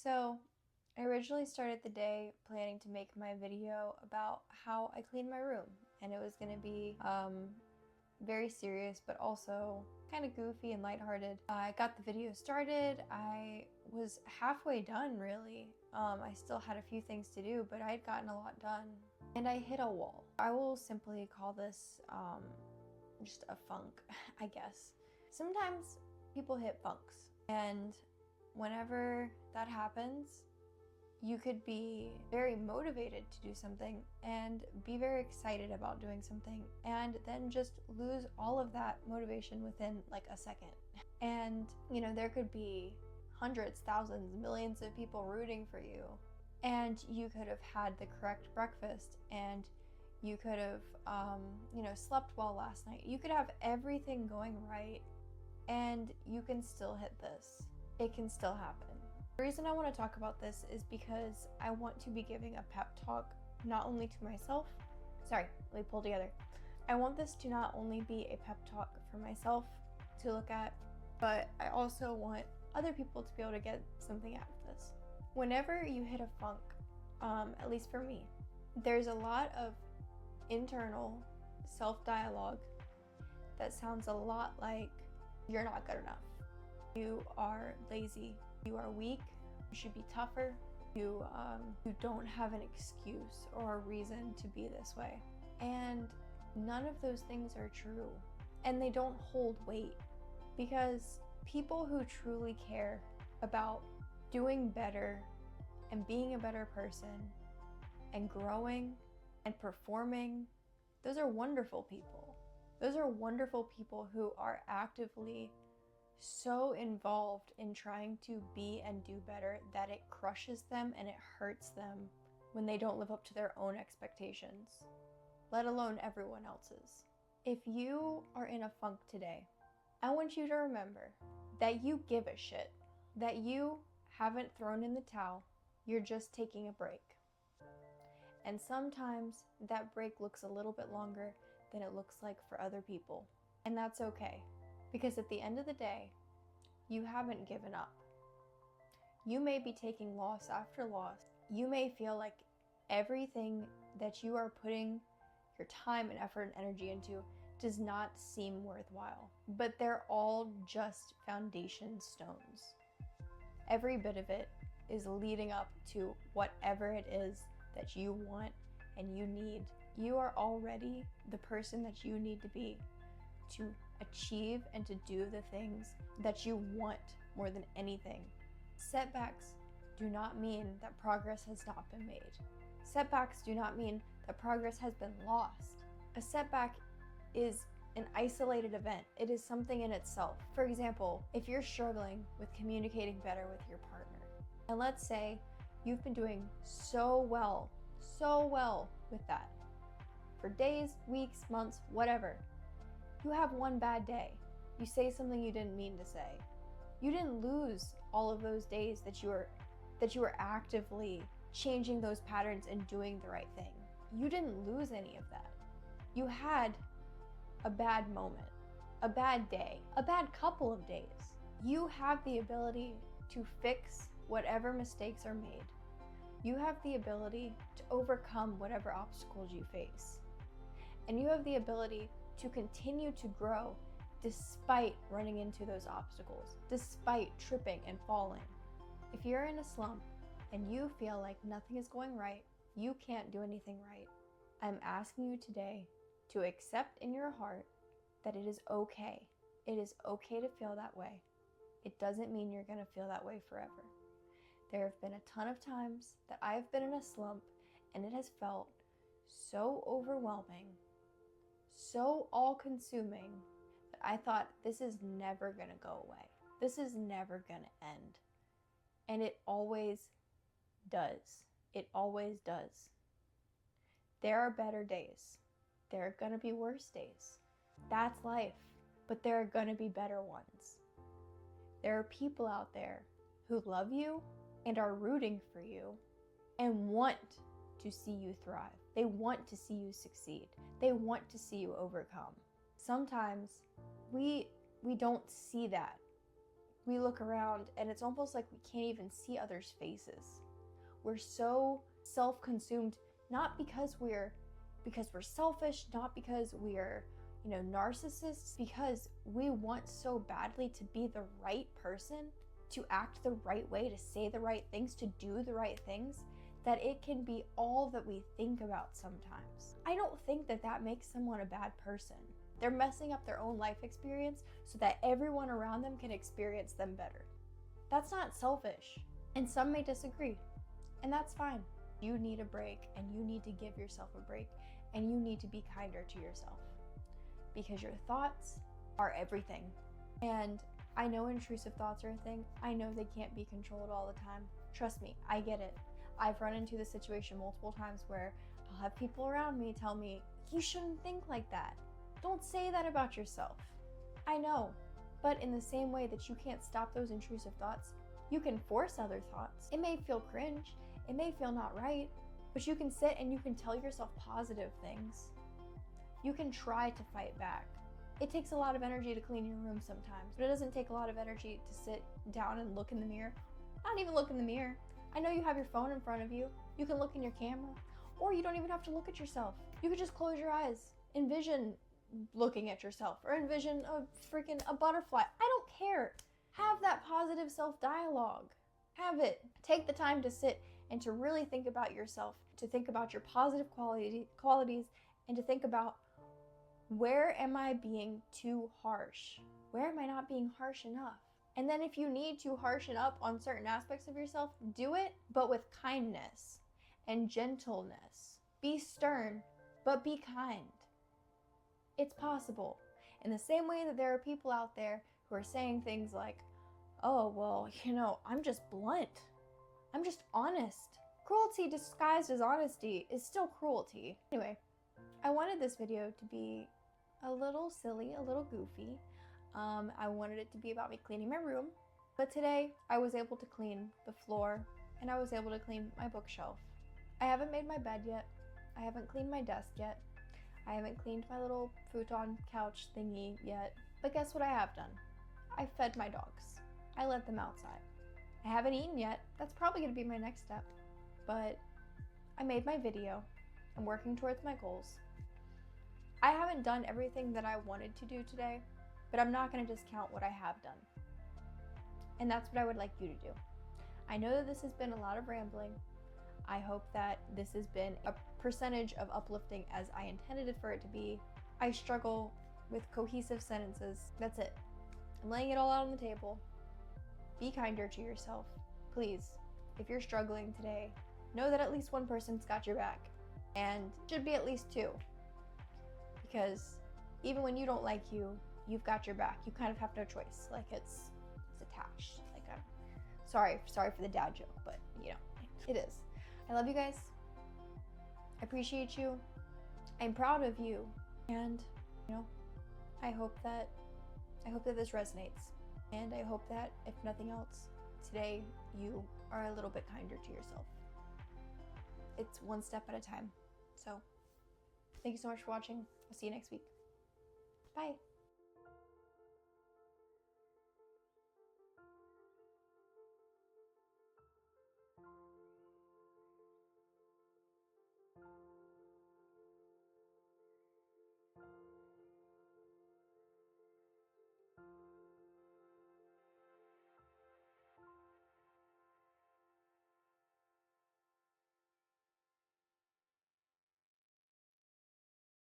So, I originally started the day planning to make my video about how I clean my room, and it was going to be very serious but also kind of goofy and lighthearted. I got the video started. I was halfway done, really. I still had a few things to do, but I had gotten a lot done. And I hit a wall. I will simply call this just a funk, I guess. Sometimes people hit funks, and whenever that happens, you could be very motivated to do something and be very excited about doing something and then just lose all of that motivation within like a second. And, there could be hundreds, thousands, millions of people rooting for you. And you could have had the correct breakfast, and you could have, slept well last night. You could have everything going right, and you can still hit this. It can still happen. The reason I want to talk about this is because I want to be giving a pep talk not only to myself. Sorry, let me pull together. I want this to not only be a pep talk for myself to look at, but I also want other people to be able to get something out of this. Whenever you hit a funk, at least for me, there's a lot of internal self-dialogue that sounds a lot like you're not good enough. You are lazy. You are weak. You should be tougher. You don't have an excuse or a reason to be this way. And none of those things are true. And they don't hold weight, because people who truly care about doing better and being a better person and growing and performing, those are wonderful people. Those are wonderful people who are actively so involved in trying to be and do better that it crushes them and it hurts them when they don't live up to their own expectations, let alone everyone else's. If you are in a funk today, I want you to remember that you give a shit, that you haven't thrown in the towel, you're just taking a break. And sometimes that break looks a little bit longer than it looks like for other people. And that's okay. Because at the end of the day, you haven't given up. You may be taking loss after loss. You may feel like everything that you are putting your time and effort and energy into does not seem worthwhile. But they're all just foundation stones. Every bit of it is leading up to whatever it is that you want and you need. You are already the person that you need to be to achieve and to do the things that you want more than anything. Setbacks do not mean that progress has not been made. Setbacks do not mean that progress has been lost. A setback is an isolated event. It is something in itself. For example, if you're struggling with communicating better with your partner, and let's say you've been doing so well with that for days, weeks, months, whatever. You have one bad day. You say something you didn't mean to say. You didn't lose all of those days that you were actively changing those patterns and doing the right thing. You didn't lose any of that. You had a bad moment, a bad day, a bad couple of days. You have the ability to fix whatever mistakes are made. You have the ability to overcome whatever obstacles you face. And you have the ability to continue to grow despite running into those obstacles, despite tripping and falling. If you're in a slump and you feel like nothing is going right, you can't do anything right, I'm asking you today to accept in your heart that it is okay. It is okay to feel that way. It doesn't mean you're going to feel that way forever. There have been a ton of times that I've been in a slump and it has felt so overwhelming, so all-consuming, that I thought, this is never gonna go away. This is never gonna end. And it always does. It always does. There are better days. There are gonna be worse days. That's life. But there are gonna be better ones. There are people out there who love you and are rooting for you and want to see you thrive. They want to see you succeed. They want to see you overcome. Sometimes we don't see that. we look around and it's almost like we can't even see others' faces. We're so self-consumed, not because we're selfish, not because we're, narcissists, because we want so badly to be the right person, to act the right way, to say the right things, to do the right things, that it can be all that we think about sometimes. I don't think that that makes someone a bad person. They're messing up their own life experience so that everyone around them can experience them better. That's not selfish. And some may disagree, and that's fine. You need a break, and you need to give yourself a break, and you need to be kinder to yourself, because your thoughts are everything. And I know intrusive thoughts are a thing. I know they can't be controlled all the time. Trust me, I get it. I've run into this situation multiple times where I'll have people around me tell me, you shouldn't think like that. Don't say that about yourself. I know, but in the same way that you can't stop those intrusive thoughts, you can force other thoughts. It may feel cringe, it may feel not right, but you can sit and you can tell yourself positive things. You can try to fight back. It takes a lot of energy to clean your room sometimes, but it doesn't take a lot of energy to sit down and look in the mirror. Not even look in the mirror. I know you have your phone in front of you. You can look in your camera, or you don't even have to look at yourself. You could just close your eyes, envision looking at yourself, or envision a butterfly. I don't care. Have that positive self-dialogue. Have it. Take the time to sit and to really think about yourself, to think about your positive qualities, and to think about, where am I being too harsh? Where am I not being harsh enough? And then if you need to harshen up on certain aspects of yourself, do it, but with kindness and gentleness. Be stern, but be kind. It's possible. In the same way that there are people out there who are saying things like, oh, well, I'm just blunt. I'm just honest. Cruelty disguised as honesty is still cruelty. Anyway, I wanted this video to be a little silly, a little goofy. I wanted it to be about me cleaning my room, but today I was able to clean the floor and I was able to clean my bookshelf. I haven't made my bed yet. I haven't cleaned my desk yet. I haven't cleaned my little futon couch thingy yet. But guess what I have done? I fed my dogs. I let them outside. I haven't eaten yet. That's probably going to be my next step. But I made my video. I'm working towards my goals. I haven't done everything that I wanted to do today, but I'm not going to discount what I have done. And that's what I would like you to do. I know that this has been a lot of rambling. I hope that this has been a percentage of uplifting as I intended it for it to be. I struggle with cohesive sentences. That's it. I'm laying it all out on the table. Be kinder to yourself. Please, if you're struggling today, know that at least one person's got your back. And should be at least two. Because even when you don't like you, you've got your back. You kind of have no choice. Like it's attached. Like I'm sorry for the dad joke, but it is. I love you guys. I appreciate you. I'm proud of you. And I hope that this resonates. And I hope that if nothing else, today you are a little bit kinder to yourself. It's one step at a time. So thank you so much for watching. I'll see you next week. Bye.